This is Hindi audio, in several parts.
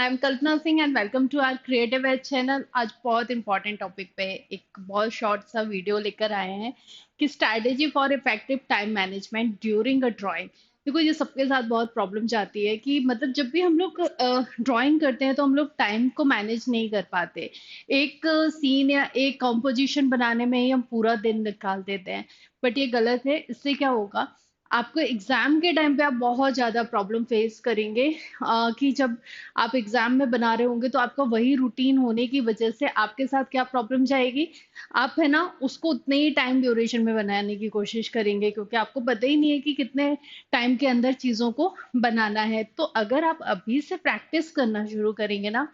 M Kalpana Singh and welcome to our creative edge channel. आज बहुत इंपॉर्टेंट टॉपिक पे एक बहुत शॉर्ट सा वीडियो लेकर आए हैं कि strategy for effective time management during a drawing. देखो, ये सबके साथ बहुत प्रॉब्लम जाती है कि मतलब जब भी हम लोग ड्राइंग करते हैं तो हम लोग टाइम को मैनेज नहीं कर पाते। एक सीन या एक कॉम्पोजिशन बनाने में ही हम पूरा दिन निकाल देते हैं, बट ये गलत है। इससे क्या होगा, आपको एग्जाम के टाइम पे आप बहुत ज़्यादा प्रॉब्लम फेस करेंगे। कि जब आप एग्जाम में बना रहे होंगे तो आपका वही रूटीन होने की वजह से आपके साथ क्या प्रॉब्लम जाएगी, आप है ना उसको उतने ही टाइम ड्यूरेशन में बनाने की कोशिश करेंगे, क्योंकि आपको पता ही नहीं है कि कितने टाइम के अंदर चीज़ों को बनाना है। तो अगर आप अभी से प्रैक्टिस करना शुरू करेंगे ना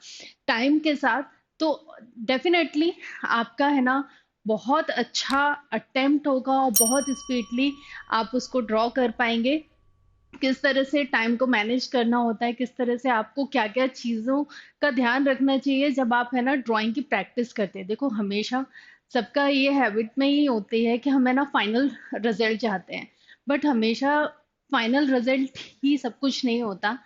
टाइम के साथ, तो डेफिनेटली आपका है ना बहुत अच्छा अटेम्प्ट होगा और बहुत स्पीडली आप उसको ड्रॉ कर पाएंगे। किस तरह से टाइम को मैनेज करना होता है, किस तरह से आपको क्या-क्या चीज़ों का ध्यान रखना चाहिए जब आप है ना ड्राइंग की प्रैक्टिस करते हैं। देखो, हमेशा सबका ये हैबिट में ही होती है कि हम है ना फाइनल रिजल्ट चाहते हैं, बट हमेशा फाइनल रिजल्ट ही सब कुछ नहीं होता।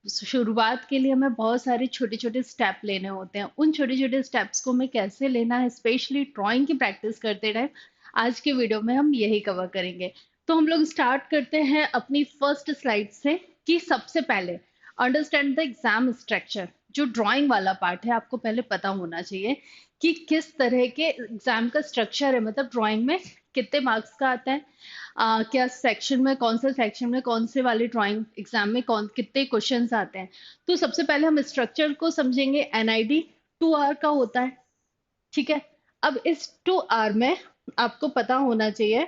शुरुआत के लिए हमें बहुत सारे छोटे-छोटे स्टेप लेने होते हैं। उन छोटे-छोटे स्टेप्स को हमें कैसे लेना है, स्पेशली ड्राइंग की प्रैक्टिस करते टाइम, आज के वीडियो में हम यही कवर करेंगे। तो हम लोग स्टार्ट करते हैं अपनी फर्स्ट स्लाइड से कि सबसे पहले अंडरस्टैंड द एग्जाम स्ट्रक्चर। जो ड्राइंग वाला पार्ट है, आपको पहले पता होना चाहिए कि किस तरह के एग्जाम का स्ट्रक्चर है, मतलब ड्राइंग में कितने मार्क्स का आता है, क्या सेक्शन में, कौन से सेक्शन में, कौन से वाले ड्राइंग एग्जाम में कौन कितने क्वेश्चंस आते हैं। तो सबसे पहले हम स्ट्रक्चर को समझेंगे। एनआईडी 2 आवर का होता है, ठीक है। अब इस 2 आवर में आपको पता होना चाहिए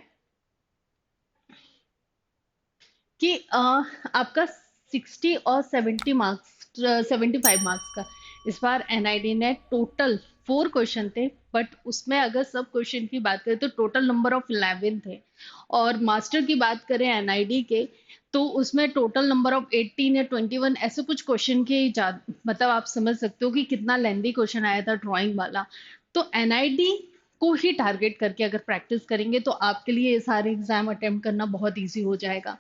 कि आपका 60 और 70 मार्क्स, 75 मार्क्स का इस बार एनआईडी ने टोटल 4 क्वेश्चन थे, बट उसमें अगर सब क्वेश्चन की बात करें तो टोटल नंबर ऑफ 11 थे। और मास्टर की बात करें एनआईडी के, तो उसमें टोटल नंबर ऑफ 18 या 21 ऐसे कुछ क्वेश्चन के मतलब आप समझ सकते हो कि कितना लेंदी क्वेश्चन आया था ड्राइंग वाला। तो एनआईडी को ही टारगेट करके अगर प्रैक्टिस करेंगे तो आपके लिए ये सारे एग्जाम अटेम्प्ट करना बहुत ईजी हो जाएगा।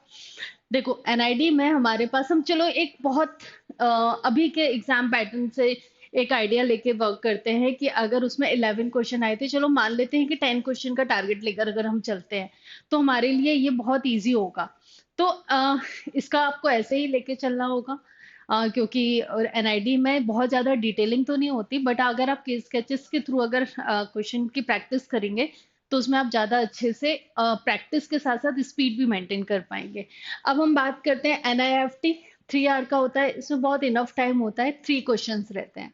देखो, एनआईडी में हमारे पास, हम चलो एक बहुत अभी के एग्जाम पैटर्न से एक आइडिया लेके वर्क करते हैं कि अगर उसमें 11 क्वेश्चन आए थे, चलो मान लेते हैं कि 10 क्वेश्चन का टारगेट लेकर अगर हम चलते हैं तो हमारे लिए ये बहुत इजी होगा। तो इसका आपको ऐसे ही लेके चलना होगा, क्योंकि एनआईडी में बहुत ज़्यादा डिटेलिंग तो नहीं होती, बट अगर आप स्केचेस के थ्रू अगर क्वेश्चन की प्रैक्टिस करेंगे तो उसमें आप ज़्यादा अच्छे से प्रैक्टिस के साथ साथ स्पीड भी मेंटेन कर पाएंगे। अब हम बात करते हैं एनआईएफटी। 3 आवर का होता है, इसमें बहुत इनफ टाइम होता है, 3 क्वेश्चंस रहते हैं।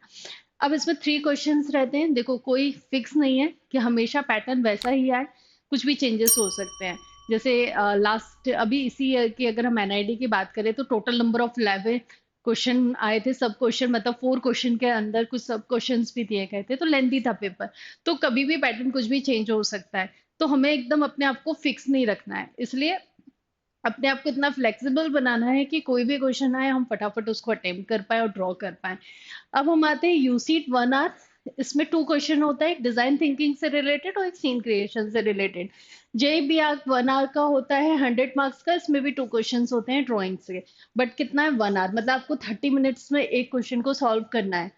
अब इसमें 3 क्वेश्चंस रहते हैं। देखो, कोई फिक्स नहीं है कि हमेशा पैटर्न वैसा ही आए, कुछ भी चेंजेस हो सकते हैं। जैसे लास्ट अभी इसी ईयर की अगर हम एनआईडी की बात करें तो टोटल नंबर ऑफ 11 क्वेश्चन आए थे। सब क्वेश्चन मतलब 4 क्वेश्चन के अंदर कुछ सब क्वेश्चंस भी दिए गए थे, तो लेंथी था पेपर। तो कभी भी पैटर्न कुछ भी चेंज हो सकता है, तो हमें एकदम अपने आप को फिक्स नहीं रखना है। इसलिए अपने आप को इतना फ्लेक्सिबल बनाना है कि कोई भी क्वेश्चन आए हम फटाफट उसको अटेम्प्ट कर पाए और ड्रॉ कर पाए। अब हम आते हैं यूसीट 1 आवर। इसमें 2 क्वेश्चन होता है, एक डिजाइन थिंकिंग से रिलेटेड और एक सीन क्रिएशन से रिलेटेड। जेबीआर 1 आवर का होता है, 100 मार्क्स का। इसमें भी 2 क्वेश्चन होते हैं ड्राइंग से, बट कितना है, 1 आवर, मतलब आपको 30 मिनट्स में एक क्वेश्चन को सॉल्व करना है।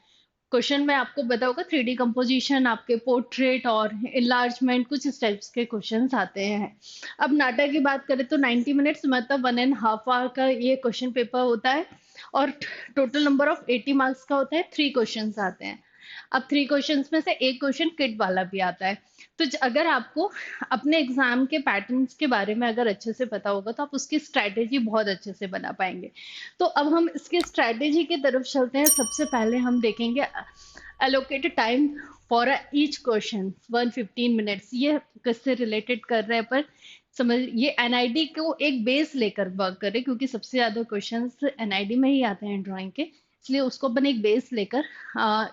क्वेश्चन में आपको पता होगा 3D कंपोजिशन, आपके पोर्ट्रेट और इनलार्जमेंट, कुछ इस टाइप्स के क्वेश्चंस आते हैं। अब नाटक की बात करें तो 90 मिनट्स मतलब 1.5 आवर का ये क्वेश्चन पेपर होता है, और टोटल नंबर ऑफ 80 मार्क्स का होता है। 3 क्वेश्चंस आते हैं। अब 3 क्वेश्चंस में से एक क्वेश्चन किट वाला भी आता है। तो अगर आपको अपने एग्जाम के पैटर्न्स के बारे में अगर अच्छे से पता होगा तो आप उसकी स्ट्रैटेजी बहुत अच्छे से बना पाएंगे। तो अब हम इसके स्ट्रैटेजी की तरफ चलते हैं। सबसे पहले हम देखेंगे allocated time for each question 115 minutes. ये किससे रिलेटेड कर रहे हैं, पर समझ, ये एनआईडी को एक बेस लेकर वर्क करे, क्योंकि सबसे ज्यादा क्वेश्चंस एनआईडी में ही आते हैं ड्राइंग के, इसलिए उसको अपन एक बेस लेकर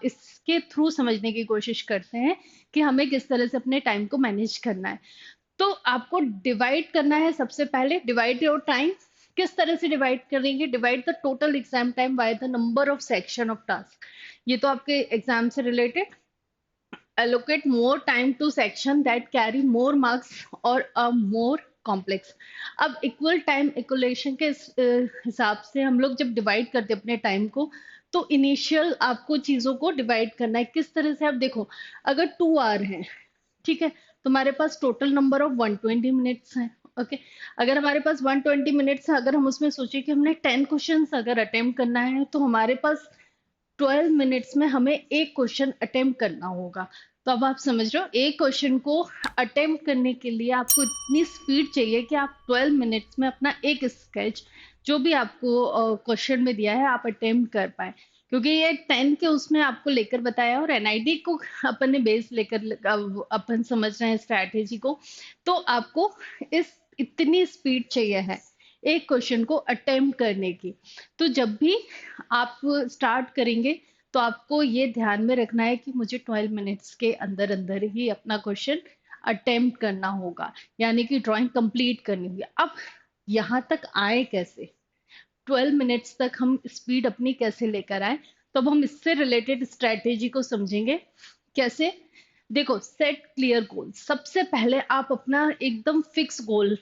इसके थ्रू समझने की कोशिश करते हैं कि हमें किस तरह से अपने टाइम को मैनेज करना है। तो आपको डिवाइड करना है। सबसे पहले डिवाइड योर टाइम। किस तरह से डिवाइड करेंगे, divide the total exam time by the number of section of task. ये तो आपके एग्जाम से related. allocate more time to section that carry more marks or are more complex। अब इक्वल टाइम इक्वलेशन के हिसाब से हम लोग जब डिवाइड करते हैं अपने टाइम को, तो इनिशियल आपको चीजों को डिवाइड करना है किस तरह से। आप देखो, अगर 2 आवर है, ठीक है, तो हमारे पास टोटल नंबर ऑफ 120 मिनट्स है। ओके, अगर हमारे पास 120 मिनट्स है, अगर हम उसमें सोचे कि हमने 10 क्वेश्चन अगर अटेम्प्ट करना है, तो हमारे पास 12 मिनट्स में हमें एक क्वेश्चन अटेम्प्ट करना होगा। तो अब आप समझ रहे हो, एक क्वेश्चन को अटेम्प्ट करने के लिए आपको इतनी स्पीड चाहिए कि आप 12 मिनट्स में अपना एक स्केच जो भी आपको क्वेश्चन में दिया है आप अटेम्प्ट कर पाए। क्योंकि ये 10 के उसमें आपको लेकर बताया और एनआईडी को अपन ने बेस लेकर अपन समझ रहे हैं स्ट्रैटेजी को। तो आपको इस इतनी स्पीड चाहिए है एक क्वेश्चन को अटेम्प्ट करने की। तो जब भी आप स्टार्ट करेंगे तो आपको ये ध्यान में रखना है कि मुझे 12 मिनट्स के अंदर अंदर ही अपना क्वेश्चन अटेम्प्ट करना होगा, यानी कि ड्राइंग कंप्लीट करनी होगी। अब यहाँ तक आए कैसे, 12 मिनट्स तक हम स्पीड अपनी कैसे लेकर आए, तो अब हम इससे रिलेटेड स्ट्रेटेजी को समझेंगे। कैसे? देखो, सेट क्लियर गोल। सबसे पहले आप अपना एकदम फिक्स गोल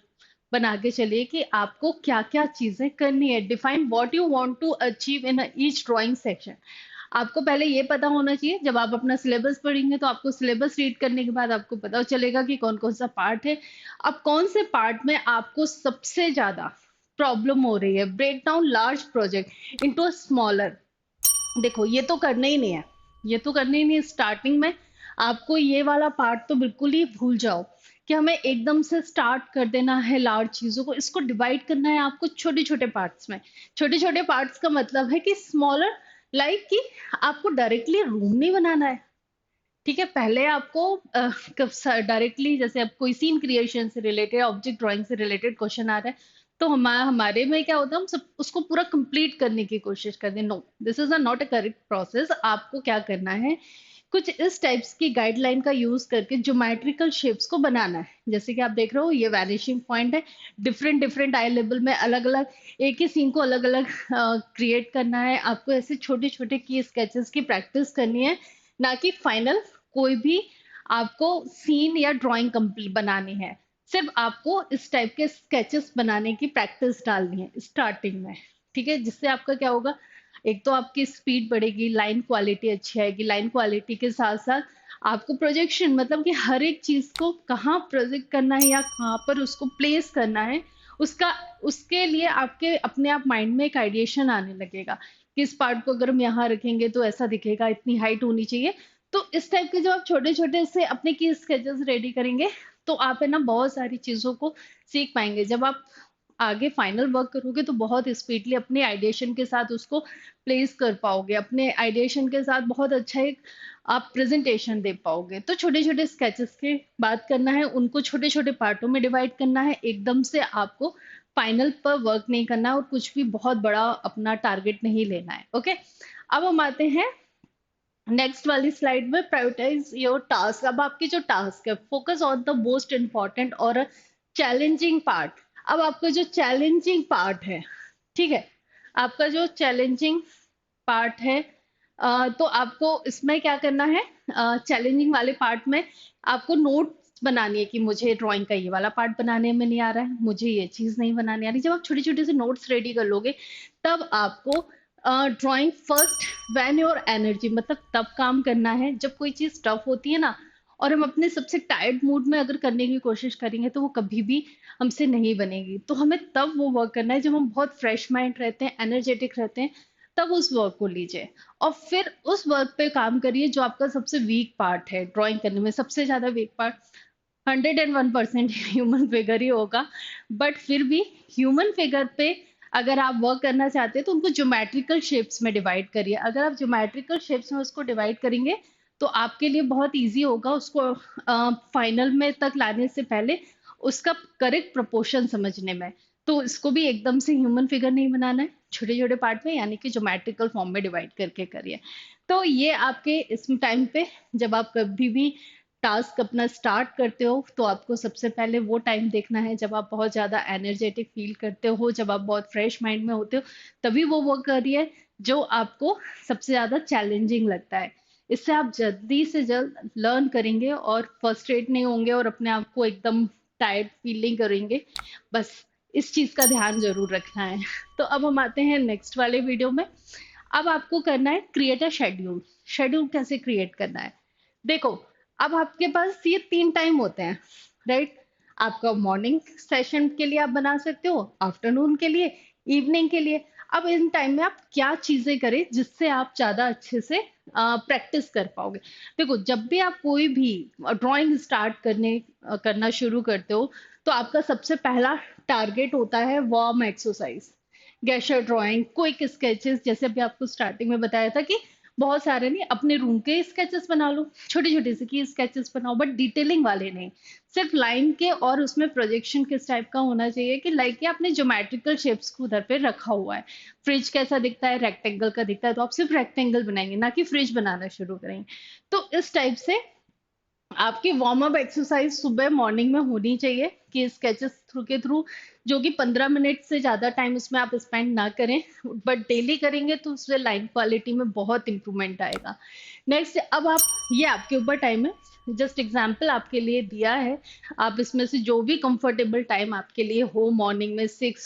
बना के चलिए कि आपको क्या क्या चीजें करनी है। Define what you want to achieve in each drawing section. आपको पहले ये पता होना चाहिए, जब आप अपना सिलेबस पढ़ेंगे तो आपको सिलेबस रीड करने के बाद आपको पता चलेगा कि कौन कौन सा पार्ट है। अब कौन से पार्ट में आपको सबसे ज्यादा प्रॉब्लम हो रही है। Break down large project into smaller. देखो, ये तो करना ही नहीं है, ये तो करना ही नहीं है। स्टार्टिंग में आपको ये वाला पार्ट तो बिल्कुल ही भूल जाओ कि हमें एकदम से स्टार्ट कर देना है लार्ज चीजों को। इसको डिवाइड करना है आपको छोटे छोटे पार्ट्स में। छोटे छोटे पार्ट्स का मतलब है कि स्मॉलर, लाइक कि आपको डायरेक्टली रूम नहीं बनाना है। ठीक है, पहले आपको डायरेक्टली जैसे अब कोई सीन क्रिएशन से रिलेटेड, ऑब्जेक्ट ड्राइंग से रिलेटेड क्वेश्चन आ रहा है, तो हमारे में क्या होता है, हम सब उसको पूरा कंप्लीट करने की कोशिश करते हैं। No, this is a not a correct process. आपको क्या करना है, कुछ इस टाइप्स की गाइडलाइन का यूज करके ज्योमेट्रिकल शेप्स को बनाना है। जैसे कि आप देख रहे हो, ये वैनिशिंग पॉइंट है। डिफरेंट डिफरेंट आई लेवल में अलग अलग एक ही सीन को अलग अलग क्रिएट करना है। आपको ऐसे छोटे छोटे की स्केचेस की प्रैक्टिस करनी है, ना कि फाइनल कोई भी आपको सीन या ड्राइंग कंप्लीट बनानी है। सिर्फ आपको इस टाइप के स्केचेस बनाने की प्रैक्टिस डालनी है स्टार्टिंग में। ठीक है, जिससे आपका क्या होगा, एक तो आपकी स्पीड बढ़ेगी, लाइन क्वालिटी अच्छी आएगी। लाइन क्वालिटी के साथ साथ आपको प्रोजेक्शन, मतलब कि हर एक चीज को कहाँ प्रोजेक्ट करना है या कहाँ पर उसको प्लेस करना है, उसका उसके लिए आपके अपने आप माइंड में एक आइडिएशन आने लगेगा कि इस पार्ट को अगर हम यहाँ रखेंगे तो ऐसा दिखेगा, इतनी हाइट होनी चाहिए। तो इस टाइप के जब आप छोटे छोटे से अपने की स्केचेस रेडी करेंगे, तो आप है ना बहुत सारी चीजों को सीख पाएंगे। जब आप आगे फाइनल वर्क करोगे तो बहुत स्पीडली अपने आइडिएशन के साथ उसको प्लेस कर पाओगे। अपने आइडिएशन के साथ बहुत अच्छा एक आप प्रेजेंटेशन दे पाओगे। तो छोटे छोटे स्केचेस की बात करना है, उनको छोटे छोटे पार्टों में डिवाइड करना है। एकदम से आपको फाइनल पर वर्क नहीं करना है और कुछ भी बहुत बड़ा अपना टारगेट नहीं लेना है। ओके, अब हम आते हैं नेक्स्ट वाली स्लाइड में। Prioritize your task. अब आपकी जो टास्क है, focus on the most important और चैलेंजिंग पार्ट। अब आपका जो चैलेंजिंग पार्ट है, ठीक है, आपका जो चैलेंजिंग पार्ट है, तो आपको इसमें क्या करना है, चैलेंजिंग वाले पार्ट में आपको नोट्स बनानी है कि मुझे ड्राइंग का ये वाला पार्ट बनाने में नहीं आ रहा है, मुझे ये चीज नहीं बनानी आ रही। जब आप छोटे छोटे से नोट्स रेडी कर लोगे, तब आपको drawing first when your energy, मतलब तब काम करना है जब कोई चीज टफ होती है ना, और हम अपने सबसे टायर्ड मूड में अगर करने की कोशिश करेंगे तो वो कभी भी हमसे नहीं बनेगी। तो हमें तब वो वर्क करना है जब हम बहुत फ्रेश माइंड रहते हैं, एनर्जेटिक रहते हैं, तब उस वर्क को लीजिए और फिर उस वर्क पे काम करिए जो आपका सबसे वीक पार्ट है ड्राइंग करने में। सबसे ज्यादा वीक पार्ट 101% ह्यूमन फिगर ही होगा, बट फिर भी ह्यूमन फिगर पे अगर आप वर्क करना चाहते हैं तो उनको ज्योमेट्रिकल शेप्स में डिवाइड करिए। अगर आप ज्योमेट्रिकल शेप्स में उसको डिवाइड करेंगे तो आपके लिए बहुत इजी होगा उसको फाइनल में तक लाने से पहले उसका करेक्ट प्रोपोर्शन समझने में। तो इसको भी एकदम से ह्यूमन फिगर नहीं बनाना है, छोटे छोटे पार्ट में, यानी कि ज्योमेट्रिकल फॉर्म में डिवाइड करके करिए। तो ये आपके इस टाइम पे जब आप कभी भी टास्क अपना स्टार्ट करते हो, तो आपको सबसे पहले वो टाइम देखना है जब आप बहुत ज़्यादा एनर्जेटिक फील करते हो, जब आप बहुत फ्रेश माइंड में होते हो, तभी वो वर्क करिए जो आपको सबसे ज़्यादा चैलेंजिंग लगता है। इससे आप जल्दी से जल्द लर्न करेंगे और फ्रस्ट्रेट नहीं होंगे और अपने आप को एकदम टायर्ड फील नहीं करेंगे। बस इस चीज़ का ध्यान जरूर रखना है। तो अब हम आते हैं नेक्स्ट वाले वीडियो में। अब आपको करना है क्रिएट अ शेड्यूल। शेड्यूल कैसे क्रिएट करना है? देखो, अब आपके पास ये 3 टाइम होते हैं, राइट? आपका मॉर्निंग सेशन के लिए आप बना सकते हो, आफ्टरनून के लिए, इवनिंग के लिए। अब इन टाइम में आप क्या चीज़ें करें जिससे आप ज़्यादा अच्छे से प्रैक्टिस कर पाओगे? देखो, जब भी आप कोई भी ड्राइंग स्टार्ट करना शुरू करते हो, तो आपका सबसे पहला टारगेट होता है warm exercise, gesture drawing, quick sketches. जैसे अभी आपको स्टार्टिंग में बताया था कि बहुत सारे नहीं, अपने रूम के स्केचेस बना लो, छोटे छोटे से की स्केचेस बनाओ, बट डिटेलिंग वाले नहीं, सिर्फ लाइन के। और उसमें प्रोजेक्शन किस टाइप का होना चाहिए कि लाइक कि आपने ज्योमेट्रिकल शेप्स को उधर पे रखा हुआ है। फ्रिज कैसा दिखता है? रेक्टेंगल का दिखता है, तो आप सिर्फ रेक्टेंगल बनाएंगे, ना कि फ्रिज बनाना शुरू करेंगे। तो इस टाइप से आपकी वार्म अप एक्सरसाइज सुबह मॉर्निंग में होनी चाहिए कि स्केचेस थ्रू जो कि 15 मिनट से ज़्यादा टाइम उसमें आप स्पेंड ना करें, बट डेली करेंगे तो उससे लाइन क्वालिटी में बहुत इंप्रूवमेंट आएगा। नेक्स्ट, अब आप, ये आपके ऊपर टाइम है, जस्ट एग्जाम्पल आपके लिए दिया है। आप इसमें से जो भी कंफर्टेबल टाइम आपके लिए हो, मॉर्निंग में 6,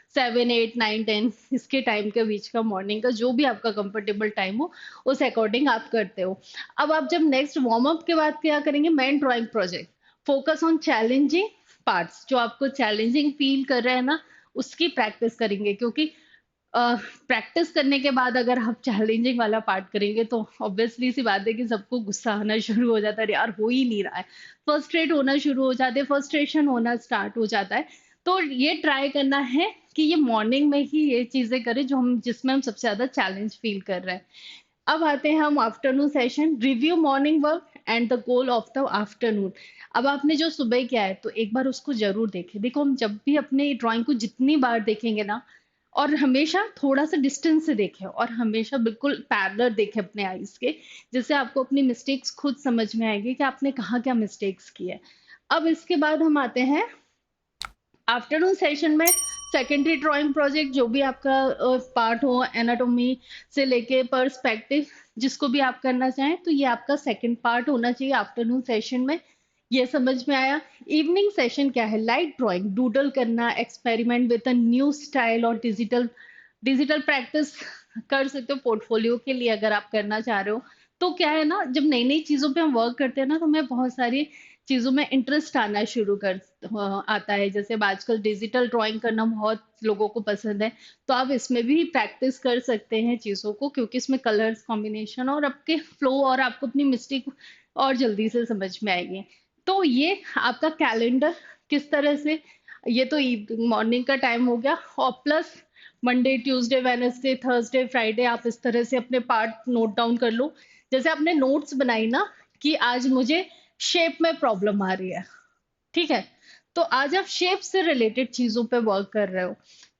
7, 8, 9, 10, इसके टाइम के बीच का, मॉर्निंग का जो भी आपका कंफर्टेबल टाइम हो, उस अकॉर्डिंग आप करते हो। अब आप जब नेक्स्ट वार्म अप के बाद क्या करेंगे? Main drawing project, focus on challenging parts, जो आपको चैलेंजिंग फील कर रहे हैं ना, उसकी प्रैक्टिस करेंगे। क्योंकि प्रैक्टिस करने के बाद अगर आप चैलेंजिंग वाला पार्ट करेंगे तो ऑब्वियसली सी बात है कि सबको गुस्सा आना शुरू हो जाता है, यार हो ही नहीं रहा है, फ्रस्ट्रेट होना शुरू हो जाते हैं, फ्रस्ट्रेशन होना स्टार्ट हो जाता है। तो ये ट्राई करना है कि ये मॉर्निंग में ही ये चीजें करें जो हम, जिसमें हम सबसे ज्यादा चैलेंज फील कर रहे हैं। अब आते हैं हम afternoon session, review morning work and the goal of the afternoon. अब आपने जो सुबह किया है तो एक बार उसको जरूर देखें। देखो, हम जब भी अपने ड्राइंग को जितनी बार देखेंगे ना, और हमेशा थोड़ा सा डिस्टेंस से देखें, और हमेशा बिल्कुल पैरेलल देखें अपने आईज के, जिससे आपको अपनी मिस्टेक्स खुद समझ में आएगी कि आपने कहाँ क्या मिस्टेक्स की है। अब इसके बाद हम आते हैं आफ्टरनून सेशन में, सेकेंडरी ड्राइंग प्रोजेक्ट, जो भी आपका पार्ट हो, एनाटॉमी से लेके पर्सपेक्टिव, जिसको भी आप करना चाहें, तो ये आपका सेकंड पार्ट होना चाहिए आफ्टरनून सेशन में। ये समझ में आया? इवनिंग सेशन क्या है? लाइट ड्राइंग, डूडल करना, experiment with a new style, और डिजिटल डिजिटल प्रैक्टिस कर सकते हो पोर्टफोलियो के लिए अगर आप करना चाह रहे हो। तो क्या है ना, जब नई नई चीजों पे हम वर्क करते हैं ना, तो हमें बहुत सारी चीजों में इंटरेस्ट आना शुरू कर आता है। जैसे अब आजकल डिजिटल ड्राइंग करना बहुत लोगों को पसंद है, तो आप इसमें भी प्रैक्टिस कर सकते हैं चीजों को, क्योंकि इसमें कलर्स कॉम्बिनेशन और आपके फ्लो, और आपको अपनी मिस्टेक और जल्दी से समझ में आएगी। तो ये आपका कैलेंडर किस तरह से, ये तो मॉर्निंग का टाइम हो गया, और plus Monday, Tuesday, Wednesday, Thursday, Friday आप इस तरह से अपने पार्ट नोट डाउन कर लो। जैसे आपने नोट्स बनाई ना कि आज मुझे शेप में प्रॉब्लम आ रही है, ठीक है? तो आज आप शेप से रिलेटेड चीजों पे वर्क कर रहे हो,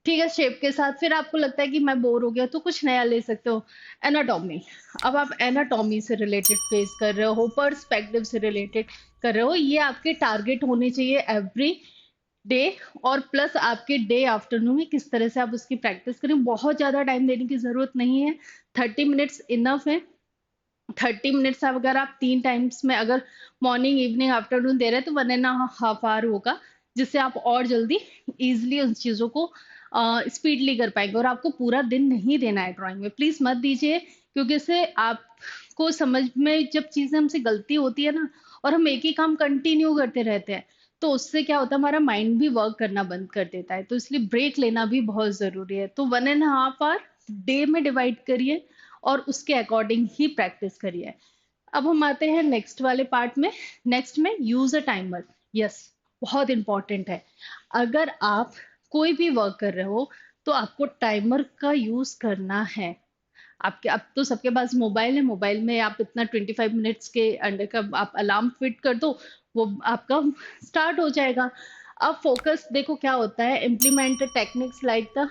ठीक है? शेप के साथ फिर आपको लगता है कि मैं बोर हो गया, तो कुछ नया ले सकते हो, एनाटॉमी। अब आप एनाटॉमी से रिलेटेड फेस कर रहे हो, पर्सपेक्टिव से रिलेटेड कर रहे हो, ये आपके टारगेट होने चाहिए एवरी डे। और प्लस आपके डे आफ्टरनून में किस तरह से आप उसकी प्रैक्टिस करें। बहुत ज्यादा टाइम देने की जरूरत नहीं है, 30 मिनट्स इनफ है। 30 मिनट्स अगर आप 3 टाइम्स में, अगर मॉर्निंग, इवनिंग, आफ्टरनून दे रहे हैं, तो 1.5 आवर होगा, जिससे आप और जल्दी इजिली उन चीज़ों को स्पीडली कर पाएंगे। और आपको पूरा दिन नहीं देना है ड्राइंग में, प्लीज मत दीजिए, क्योंकि इससे आपको समझ में, जब चीजें हमसे गलती होती है ना, और हम एक ही काम कंटिन्यू करते रहते हैं, तो उससे क्या होता है, हमारा माइंड भी वर्क करना बंद कर देता है। तो इसलिए ब्रेक लेना भी बहुत जरूरी है। तो 1.5 आवर डे में डिवाइड करिए, और उसके अकॉर्डिंग ही प्रैक्टिस करिए। अब हम आते हैं नेक्स्ट वाले पार्ट में। नेक्स्ट में यूज अ टाइमर। यस, बहुत इंपॉर्टेंट है। अगर आप कोई भी वर्क कर रहे हो, तो आपको टाइमर का यूज करना है। आपके, अब तो सबके पास मोबाइल है, मोबाइल में आप इतना 25 मिनट्स के अंडर का आप अलार्म फिट कर दो, वो आपका स्टार्ट हो जाएगा। अब फोकस देखो क्या होता है, इम्प्लीमेंट टेक्निक्स लाइक द,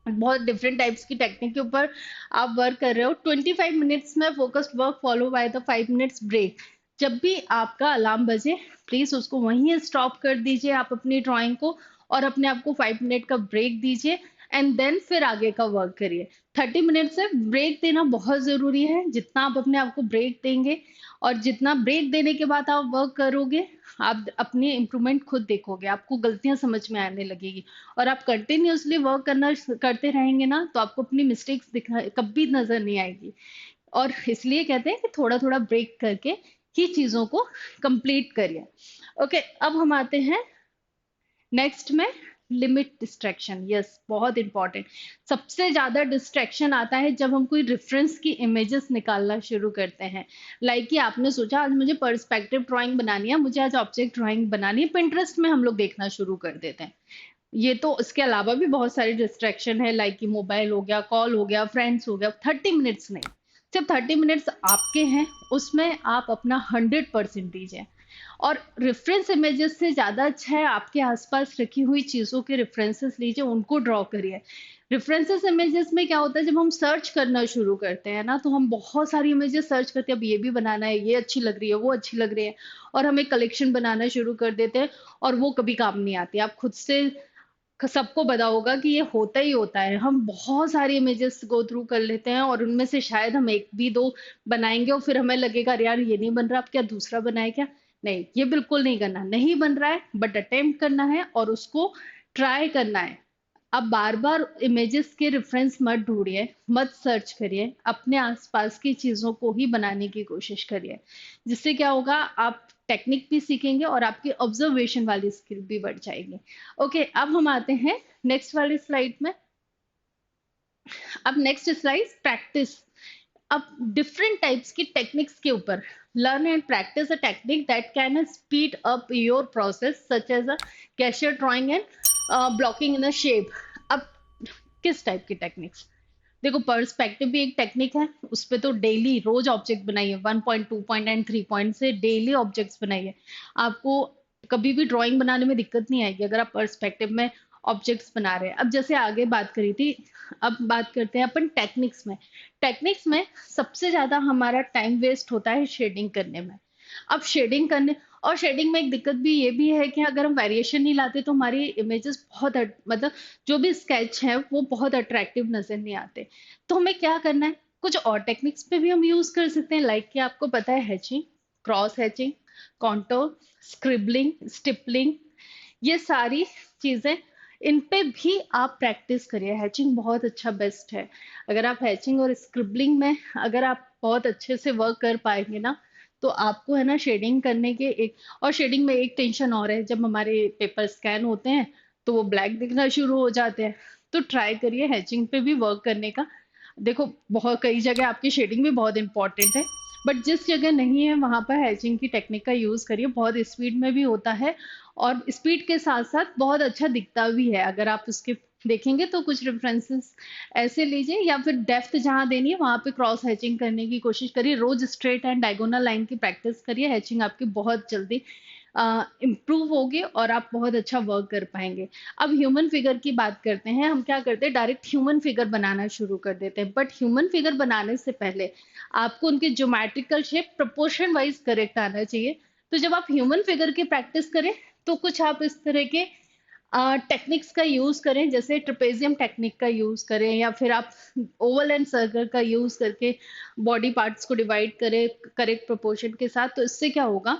बहुत डिफरेंट टाइप्स की टेक्निक के ऊपर आप वर्क कर रहे हो। 25 मिनट्स में focused work follow by the 5 minutes break. जब भी आपका अलार्म बजे, प्लीज उसको वहीं स्टॉप कर दीजिए आप अपनी ड्राइंग को, और अपने आप को 5 मिनट का ब्रेक दीजिए, एंड देन फिर आगे का वर्क करिए। 30 मिनट से ब्रेक देना बहुत जरूरी है, जितना आप अपने आप को ब्रेक देंगे और जितना ब्रेक देने के बाद आप वर्क करोगे, आप अपनी इम्प्रूवमेंट खुद देखोगे, आपको गलतियाँ समझ में आने लगेगी। और आप कंटिन्यूअसली वर्क करते रहेंगे ना, तो आपको अपनी मिस्टेक्स दिखा कभी नज़र नहीं आएगी। और इसलिए कहते हैं कि थोड़ा-थोड़ा ब्रेक करके ही चीज़ों को कंप्लीट करिए। ओके, अब हम आते हैं नेक्स्ट में, लिमिट डिस्ट्रैक्शन। यस, बहुत इंपॉर्टेंट। सबसे ज्यादा डिस्ट्रैक्शन आता है जब हम कोई रेफरेंस की इमेजेस निकालना शुरू करते हैं। कि आपने सोचा आज मुझे पर्सपेक्टिव ड्राइंग बनानी है, मुझे आज ऑब्जेक्ट ड्राइंग बनानी है, पिंटरेस्ट में हम लोग देखना शुरू कर देते हैं। ये तो इसके अलावा भी बहुत सारी डिस्ट्रैक्शन है, कि मोबाइल हो गया, कॉल हो गया, फ्रेंड्स हो गया। 30 मिनट्स नहीं, सिर्फ 30 मिनट्स आपके हैं, उसमें आप अपना 100% दीजिए। और रेफरेंस इमेजेस से ज़्यादा अच्छा है आपके आसपास रखी हुई चीज़ों के रेफरेंसेस लीजिए, उनको ड्रॉ करिए। रेफरेंसेस इमेजेस में क्या होता है, जब हम सर्च करना शुरू करते हैं ना, तो हम बहुत सारी इमेजेस सर्च करते हैं, अब ये भी बनाना है, ये अच्छी लग रही है, वो अच्छी लग रही है, और हम एक कलेक्शन बनाना शुरू कर देते हैं, और वो कभी काम नहीं आती। आप खुद से सबको पता होगा कि ये होता ही होता है। हम बहुत सारी इमेजेस गो थ्रू कर लेते हैं, और उनमें से शायद हम एक भी दो बनाएंगे, और फिर हमें लगेगा अरे यार ये नहीं बन रहा, अब क्या दूसरा बनाए क्या। नहीं, ये बिल्कुल नहीं करना, नहीं बन रहा है बट अटेम्प्ट करना है और उसको ट्राई करना है। आप बार बार इमेजेस के रेफरेंस मत ढूंढिए, मत सर्च करिए, अपने आसपास की चीजों को ही बनाने की कोशिश करिए। जिससे क्या होगा, आप टेक्निक भी सीखेंगे और आपकी ऑब्जर्वेशन वाली स्किल भी बढ़ जाएगी। ओके, अब हम आते हैं नेक्स्ट वाली स्लाइड में। अब नेक्स्ट स्लाइड प्रैक्टिस। अब डिफरेंट टाइप्स की टेक्निक्स के ऊपर, learn and practice a technique that can speed up your process such as a cashier drawing and blocking in a shape. अब किस टाइप की टेक्निक्स, देखो पर्सपेक्टिव भी एक टेक्निक है, उस पे तो डेली रोज ऑब्जेक्ट बनाइए, 1 पॉइंट 2 पॉइंट एंड 3 पॉइंट से डेली ऑब्जेक्ट्स बनाइए। आपको कभी भी ड्राइंग बनाने में दिक्कत नहीं आएगी अगर आप पर्सपेक्टिव में ऑब्जेक्ट्स बना रहे हैं। अब जैसे आगे बात करी थी, अब बात करते हैं अपन टेक्निक्स में। टेक्निक्स में सबसे ज्यादा हमारा टाइम वेस्ट होता है शेडिंग करने में। अब शेडिंग करने, और शेडिंग में एक दिक्कत भी ये भी है कि अगर हम वेरिएशन नहीं लाते तो हमारी इमेजेस बहुत मतलब जो भी स्केच है वो बहुत अट्रैक्टिव नजर नहीं आते। तो हमें क्या करना है, कुछ और टेक्निक्स पे भी हम यूज कर सकते हैं, कि आपको पता है hatching, cross hatching, contour, scribbling, stippling, ये सारी चीजें, इन पे भी आप प्रैक्टिस करिए। हैचिंग बहुत अच्छा बेस्ट है। अगर आप हैचिंग और स्क्रिबलिंग में अगर आप बहुत अच्छे से वर्क कर पाएंगे ना, तो आपको है ना शेडिंग करने के एक, और शेडिंग में एक टेंशन और है, जब हमारे पेपर स्कैन होते हैं तो वो ब्लैक दिखना शुरू हो जाते हैं। तो ट्राई करिए हैचिंग पे भी वर्क करने का। देखो बहुत कई जगह आपकी शेडिंग भी बहुत इंपॉर्टेंट है, बट जिस जगह नहीं है वहां पर हैचिंग की टेक्निक का यूज करिए, बहुत स्पीड में भी होता है, और स्पीड के साथ साथ बहुत अच्छा दिखता भी है। अगर आप उसके देखेंगे तो कुछ रेफरेंसेस ऐसे लीजिए, या फिर डेप्थ जहां देनी है वहां पे क्रॉस हैचिंग करने की कोशिश करिए। रोज स्ट्रेट एंड डायगोनल लाइन की प्रैक्टिस करिए, हैचिंग आपकी बहुत जल्दी इम्प्रूव होगी और आप बहुत अच्छा वर्क कर पाएंगे। अब ह्यूमन फिगर की बात करते हैं। हम क्या करते हैं, डायरेक्ट ह्यूमन फिगर बनाना शुरू कर देते हैं, बट ह्यूमन फिगर बनाने से पहले आपको उनके geometrical shape proportion wise correct आना चाहिए। तो जब आप ह्यूमन फिगर की प्रैक्टिस करें तो कुछ आप इस तरह के टेक्निक्स का यूज करें, जैसे ट्रेपेजियम टेक्निक का यूज करें, या फिर आप ओवल एंड सर्कल का यूज करके बॉडी पार्ट्स को डिवाइड करें करेक्ट प्रोपोर्शन के साथ। तो इससे क्या होगा,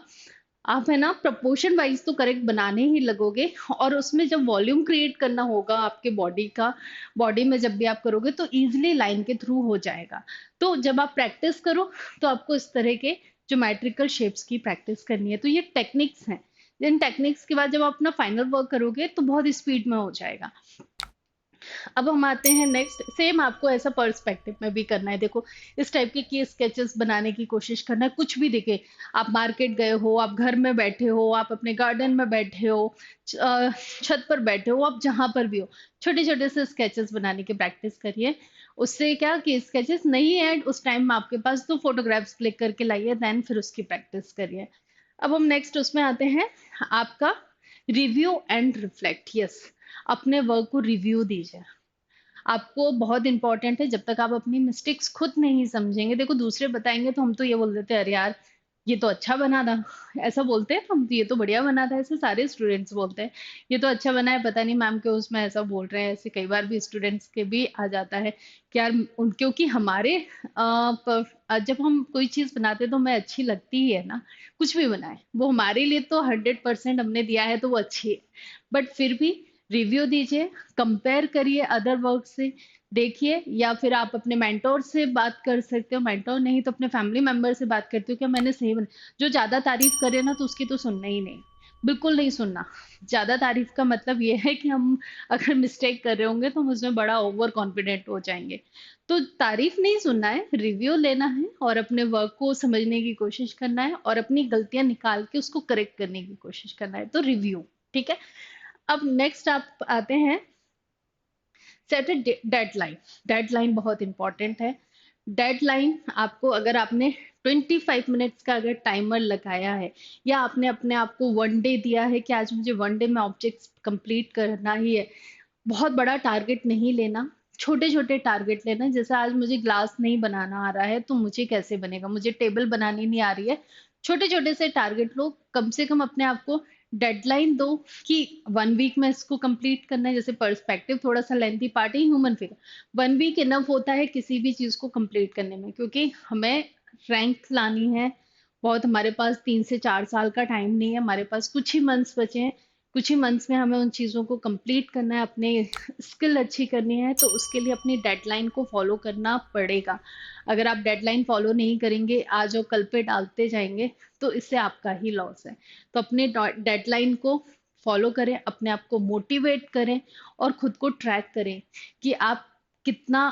आप है ना प्रोपोर्शन वाइज तो करेक्ट बनाने ही लगोगे, और उसमें जब वॉल्यूम क्रिएट करना होगा आपके बॉडी का, बॉडी में जब भी आप करोगे तो इजीली लाइन के थ्रू हो जाएगा। तो जब आप प्रैक्टिस करो तो आपको इस तरह के ज्योमेट्रिकल शेप्स की प्रैक्टिस करनी है। तो ये टेक्निक्स हैं, इन टेक्निक्स के बाद जब आप अपना फाइनल वर्क करोगे तो बहुत स्पीड में हो जाएगा। अब हम आते हैं नेक्स्ट, सेम आपको ऐसा पर्सपेक्टिव में भी करना है। देखो इस टाइप के की स्केचेस बनाने की कोशिश करना है, कुछ भी दिखे। आप मार्केट गए हो, आप घर में बैठे हो, आप अपने गार्डन में बैठे हो, छत पर बैठे हो, आप जहां पर भी हो, छोटे छोटे से स्केचेस बनाने की प्रैक्टिस करिए। उससे क्या कि स्केचेस नहीं है उस टाइम में आपके पास, तो फोटोग्राफ्स क्लिक करके लाइए, देन फिर उसकी प्रैक्टिस करिए। अब हम नेक्स्ट उसमें आते हैं, आपका रिव्यू एंड रिफ्लेक्ट। यस, अपने वर्क को रिव्यू दीजिए। आपको बहुत इंपॉर्टेंट है, जब तक आप अपनी मिस्टेक्स खुद नहीं समझेंगे, देखो दूसरे बताएंगे तो हम तो ये बोल देते हैं अरे यार ये तो अच्छा बना था, ऐसा बोलते हैं हम, ये तो बढ़िया बना था, ऐसे सारे स्टूडेंट्स बोलते हैं। ये तो अच्छा बना है, पता नहीं मैम क्यों उसमें ऐसा बोल रहे हैं। ऐसे कई बार भी स्टूडेंट्स के भी आ जाता है कि यार उन, क्योंकि हमारे जब हम कोई चीज बनाते हैं तो हमें अच्छी लगती ही है ना। कुछ भी बनाए वो हमारे लिए तो 100% हमने दिया है तो वो अच्छी है। बट फिर भी रिव्यू दीजिए, कंपेयर करिए अदर वर्क से, देखिए, या फिर आप अपने मेंटोर से बात कर सकते हो, मेंटोर नहीं तो अपने फैमिली मेंबर से बात करते हो क्या मैंने सही बना। जो ज्यादा तारीफ करे ना तो उसकी तो सुनना ही नहीं, बिल्कुल नहीं सुनना। ज्यादा तारीफ का मतलब ये है कि हम अगर मिस्टेक कर रहे होंगे तो हम उसमें बड़ा ओवर कॉन्फिडेंट हो जाएंगे। तो तारीफ नहीं सुनना है, रिव्यू लेना है और अपने वर्क को समझने की कोशिश करना है और अपनी गलतियां निकाल के उसको करेक्ट करने की कोशिश करना है, तो रिव्यू। ठीक है। अब नेक्स्ट आप आते हैं, सेट ए डेडलाइन। डेडलाइन बहुत इंपॉर्टेंट है। डेडलाइन आपको, अगर आपने 25 मिनट्स का अगर टाइमर लगाया है, या आपने अपने आप को वन डे दिया है कि आज मुझे वन डे में ऑब्जेक्ट्स कंप्लीट करना ही है, बहुत बड़ा टारगेट नहीं लेना, छोटे छोटे टारगेट लेना। जैसे आज मुझे ग्लास नहीं बनाना आ रहा है तो मुझे कैसे बनेगा, मुझे टेबल बनानी नहीं आ रही है, छोटे छोटे से टारगेट लो, कम से कम अपने आप को डेडलाइन दो कि 1 वीक में इसको कंप्लीट करना है। जैसे पर्सपेक्टिव थोड़ा सा लेंथी पार्ट है, ह्यूमन फिगर 1 वीक इनफ होता है किसी भी चीज को कंप्लीट करने में, क्योंकि हमें रैंक लानी है। बहुत, हमारे पास 3 से 4 साल का टाइम नहीं है, हमारे पास कुछ ही मंथ्स बचे हैं। कुछ ही मंथ्स में हमें उन चीज़ों को कंप्लीट करना है, अपने स्किल अच्छी करनी है, तो उसके लिए अपनी डेडलाइन को फॉलो करना पड़ेगा। अगर आप डेडलाइन फॉलो नहीं करेंगे, आज और कल पे डालते जाएंगे, तो इससे आपका ही लॉस है। तो अपने डेडलाइन को फॉलो करें, अपने आप को मोटिवेट करें और खुद को ट्रैक करें कि आप कितना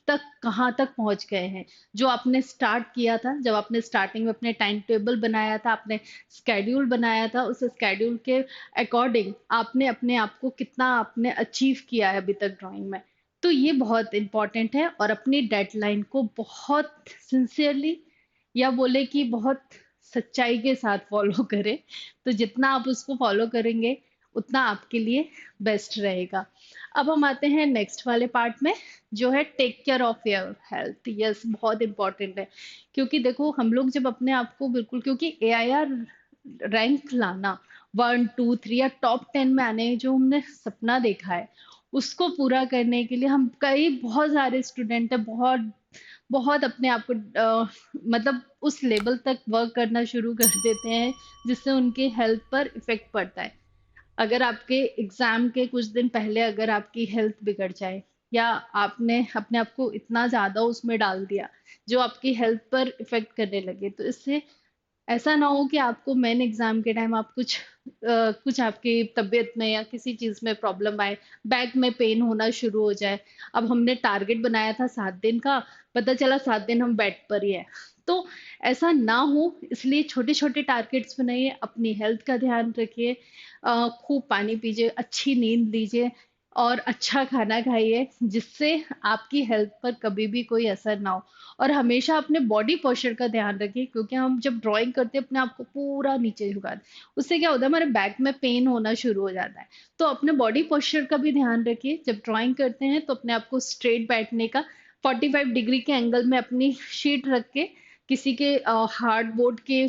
तक, कहाँ तक पहुंच गए हैं। जो आपने स्टार्ट किया था, जब आपने स्टार्टिंग में अपने टाइम टेबल बनाया था, आपने स्केड्यूल बनाया था, उस स्केड्यूल के अकॉर्डिंग आपने अपने आप को कितना आपने अचीव किया है अभी तक ड्राइंग में। तो ये बहुत इंपॉर्टेंट है। और अपनी डेडलाइन को बहुत सिंसियरली, या बोले कि बहुत सच्चाई के साथ फॉलो करें। तो जितना आप उसको फॉलो करेंगे उतना आपके लिए बेस्ट रहेगा। अब हम आते हैं नेक्स्ट वाले पार्ट में, जो है take care of your health. Yes, बहुत इंपॉर्टेंट है। क्योंकि देखो हम लोग जब अपने आप को बिल्कुल, क्योंकि एआईआर रैंक लाना 1, 2, 3 या टॉप 10 में आने जो हमने सपना देखा है, उसको पूरा करने के लिए हम कई बहुत सारे स्टूडेंट है, बहुत बहुत अपने आप को मतलब उस लेवल तक वर्क करना शुरू कर देते हैं जिससे उनके हेल्थ पर इफेक्ट पड़ता है। अगर आपके एग्जाम के कुछ दिन पहले अगर आपकी हेल्थ बिगड़ जाए, या आपने अपने आप को इतना ज्यादा उसमें डाल दिया जो आपकी हेल्थ पर इफेक्ट करने लगे, तो इससे ऐसा ना हो कि आपको मेन एग्जाम के टाइम आप कुछ आपकी तबीयत में या किसी चीज में प्रॉब्लम आए, बैक में पेन होना शुरू हो जाए। अब हमने टारगेट बनाया था 7 दिन का, पता चला 7 दिन हम बेड पर ही है। तो ऐसा ना हो, इसलिए छोटे छोटे टारगेट्स बनाइए, अपनी हेल्थ का ध्यान रखिए, खूब पानी पीजिए, अच्छी नींद लीजिए और अच्छा खाना खाइए, जिससे आपकी हेल्थ पर कभी भी कोई असर ना हो। और हमेशा अपने बॉडी पोस्चर का ध्यान रखिए, क्योंकि हम जब ड्राइंग करते हैं अपने आप को पूरा नीचे झुका दें, उससे क्या होता है, हमारे बैक में पेन होना शुरू हो जाता है। तो अपने बॉडी पोस्चर का भी ध्यान रखिए। जब ड्राइंग करते हैं तो अपने आप को स्ट्रेट बैठने का, 45 डिग्री के एंगल में अपनी शीट रख के, किसी के हार्ड बोर्ड के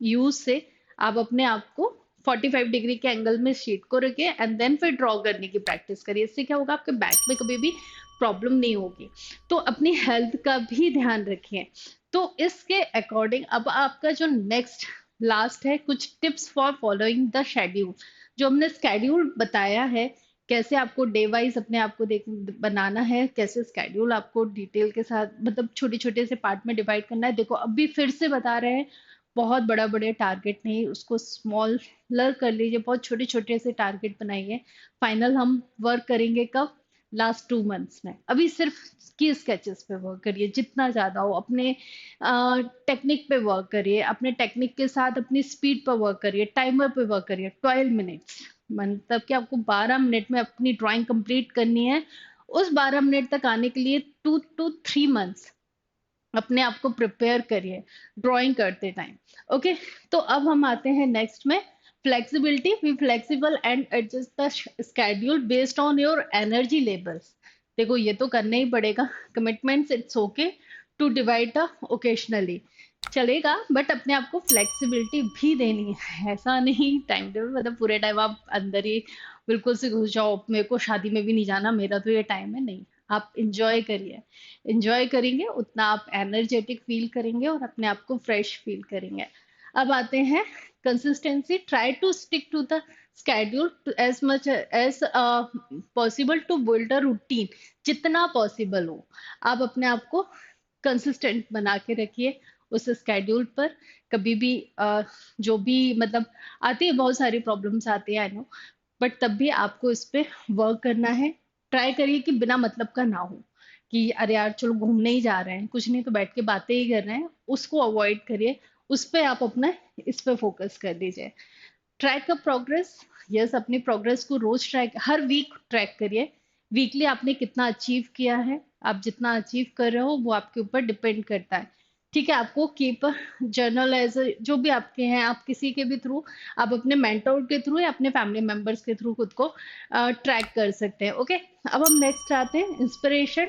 यूज से आप अपने आप को 45 डिग्री के एंगल में शीट को रखिए एंड देन फिर ड्रॉ करने की प्रैक्टिस करिए। इससे क्या होगा, आपके बैक में कभी भी प्रॉब्लम नहीं होगी। तो अपनी हेल्थ का भी ध्यान रखिए। तो इसके अकॉर्डिंग अब आपका जो नेक्स्ट लास्ट है, कुछ tips for following the schedule. जो हमने स्केड्यूल बताया है, कैसे आपको डे वाइज अपने आप को देख बनाना है, कैसे स्केड्यूल आपको डिटेल के साथ, मतलब छोटे छोटे से पार्ट में डिवाइड करना है। देखो अभी फिर से बता रहे हैं, बहुत बड़ा बड़े टारगेट नहीं, उसको स्मॉलर कर लीजिए, बहुत छोटे छोटे से टारगेट बनाइए। फाइनल हम वर्क करेंगे कब, लास्ट 2 मंथ्स में। अभी सिर्फ की स्केचेस पे वर्क करिए जितना ज्यादा हो, अपने टेक्निक पे वर्क करिए, अपने टेक्निक के साथ अपनी स्पीड पर वर्क करिए, टाइमर पे वर्क करिए। 12 मिनट्स, मतलब कि आपको 12 मिनट में अपनी ड्राइंग कंप्लीट करनी है। उस 12 मिनट तक आने के लिए 2 to 3 मंथ्स अपने आप को प्रिपेयर करिए ड्राइंग करते टाइम। ओके। तो अब हम आते हैं नेक्स्ट में, flexibility. Be flexible and adjust the schedule based on your energy levels. देखो ये तो करना ही पड़ेगा, commitments, it's okay to divide the occasionally. चलेगा, बट अपने आप को फ्लेक्सिबिलिटी भी देनी है। ऐसा नहीं टाइम टेबल मतलब पूरे टाइम आप अंदर ही बिल्कुल से घुस जाओ, मेरे को शादी में भी नहीं जाना, मेरा तो ये टाइम है, नहीं। आप इंजॉय करिए, इंजॉय करेंगे उतना आप एनर्जेटिक फील करेंगे और अपने आप को फ्रेश फील करेंगे। अब आते हैं consistency. Try to stick to the schedule as much as possible to build a routine। जितना पॉसिबल हो आप अपने आप को कंसिस्टेंट बना के रखिए उस स्केड्यूल पर। कभी भी जो भी मतलब आती है, बहुत सारी प्रॉब्लम्स आती है, आई नो, बट तब भी आपको इस पे वर्क करना है। ट्राई करिए कि बिना मतलब का ना हो, कि अरे यार चलो घूमने ही जा रहे हैं, कुछ नहीं तो बैठ के बातें ही कर रहे हैं, उसको अवॉइड करिए। उस पे आप अपना इस पे फोकस कर दीजिए। ट्रैक का प्रोग्रेस, यस, अपनी प्रोग्रेस को रोज ट्रैक, हर वीक ट्रैक करिए। वीकली आपने कितना अचीव किया है, आप जितना अचीव कर रहे हो वो आपके ऊपर डिपेंड करता है। ठीक है, आपको कीप जर्नल एज जो भी आपके हैं, आप किसी के भी थ्रू, आप अपने मेंटोर के थ्रू या अपने फैमिली मेंबर्स के थ्रू खुद को ट्रैक कर सकते हैं। ओके, अब हम नेक्स्ट आते हैं inspiration.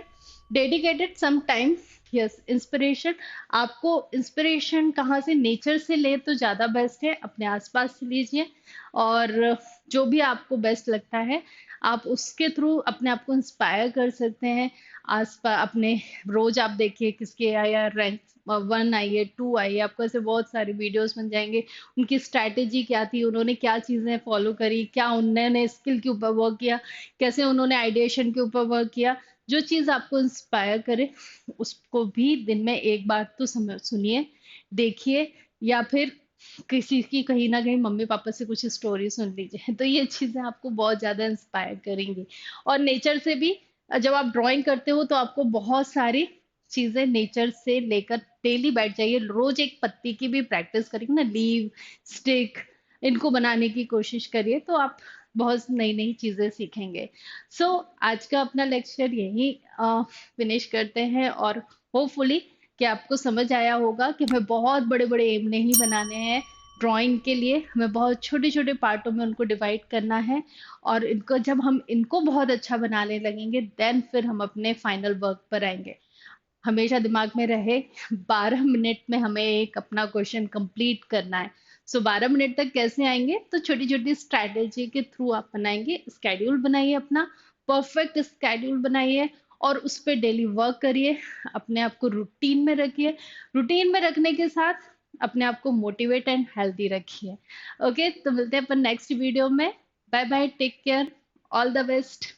Dedicated some time. Yes, inspiration, आपको इंस्पिरेशन कहाँ से, नेचर से ले तो ज़्यादा बेस्ट है, अपने आसपास से लीजिए। और जो भी आपको बेस्ट लगता है आप उसके थ्रू अपने आप को इंस्पायर कर सकते हैं। आसपास अपने, रोज आप देखिए किसके आया रैंक 1 आई है, 2 आई है, आपको ऐसे बहुत सारे वीडियोस बन जाएंगे। उनकी स्ट्रैटेजी क्या थी, उन्होंने क्या चीज़ें फॉलो करी, क्या उन्होंने स्किल के ऊपर वर्क किया, कैसे उन्होंने आइडिएशन के ऊपर वर्क किया। जो चीज़ आपको इंस्पायर करे उसको भी दिन में एक बार तो सुनिए, देखिए, या फिर किसी की कहीं ना कहीं मम्मी पापा से कुछ स्टोरी सुन लीजिए। तो ये चीजें आपको बहुत ज्यादा इंस्पायर करेंगी। और नेचर से भी, जब आप ड्राइंग करते हो तो आपको बहुत सारी चीजें नेचर से लेकर डेली बैठ जाइए, रोज एक पत्ती की भी प्रैक्टिस करेंगे ना, लीव, स्टिक, इनको बनाने की कोशिश करिए तो आप बहुत नई नई चीजें सीखेंगे। सो आज का अपना लेक्चर यही फिनिश करते हैं, और होपफुली कि आपको समझ आया होगा कि हमें बहुत बड़े बड़े एम नहीं बनाने हैं ड्राइंग के लिए, हमें बहुत छोटे छोटे पार्टों में उनको डिवाइड करना है। और इनको जब हम इनको बहुत अच्छा बनाने लगेंगे देन फिर हम अपने फाइनल वर्क पर आएंगे। हमेशा दिमाग में रहे 12 मिनट में हमें एक अपना क्वेश्चन कंप्लीट करना है। सो 12 मिनट तक कैसे आएंगे, तो छोटी छोटी स्ट्रैटेजी के थ्रू आप बनाएंगे। स्केड्यूल बनाइए अपना, परफेक्ट स्केड्यूल बनाइए और उस पर डेली वर्क करिए। अपने आप को रूटीन में रखिए, रूटीन में रखने के साथ अपने आप को मोटिवेट एंड हेल्दी रखिए। ओके, तो मिलते हैं अपन नेक्स्ट वीडियो में। Bye bye, take care, all the best.